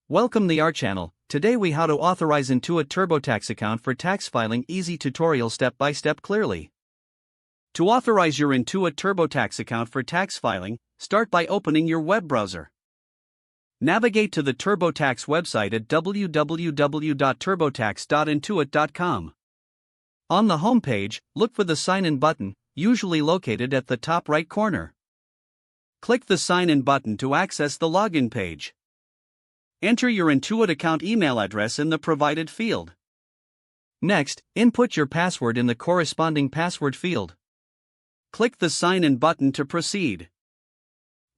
Welcome to our channel. Today we how to authorize Intuit TurboTax account for tax filing. Easy tutorial step by step clearly. To authorize your Intuit TurboTax account for tax filing, start by opening your web browser. Navigate to the TurboTax website at www.turbotax.intuit.com. On the home page, look for the Sign In button, usually located at the top right corner. Click the Sign In button to access the login page. Enter your Intuit account email address in the provided field. Next, input your password in the corresponding password field. Click the Sign In button to proceed.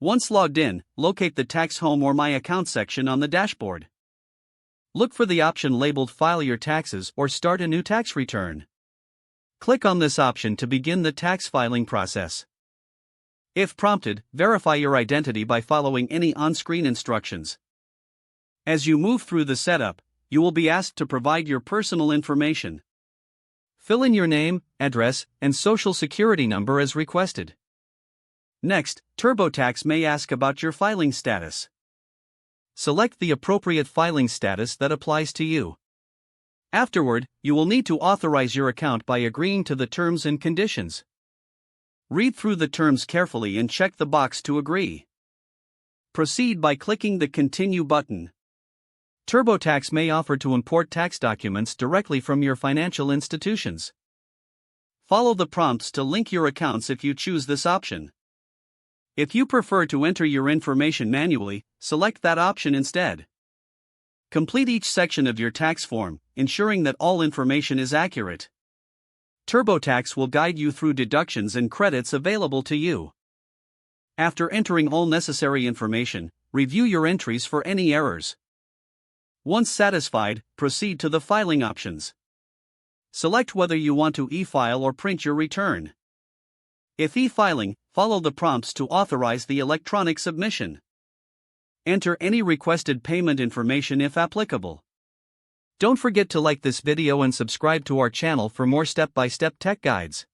Once logged in, locate the Tax Home or My Account section on the dashboard. Look for the option labeled File Your Taxes or Start a New Tax Return. Click on this option to begin the tax filing process. If prompted, verify your identity by following any on-screen instructions. As you move through the setup, you will be asked to provide your personal information. Fill in your name, address, and social security number as requested. Next, TurboTax may ask about your filing status. Select the appropriate filing status that applies to you. Afterward, you will need to authorize your account by agreeing to the terms and conditions. Read through the terms carefully and check the box to agree. Proceed by clicking the Continue button. TurboTax may offer to import tax documents directly from your financial institutions. Follow the prompts to link your accounts if you choose this option. If you prefer to enter your information manually, select that option instead. Complete each section of your tax form, ensuring that all information is accurate. TurboTax will guide you through deductions and credits available to you. After entering all necessary information, review your entries for any errors. Once satisfied, proceed to the filing options. Select whether you want to e-file or print your return. If e-filing, follow the prompts to authorize the electronic submission. Enter any requested payment information if applicable. Don't forget to like this video and subscribe to our channel for more step-by-step tech guides.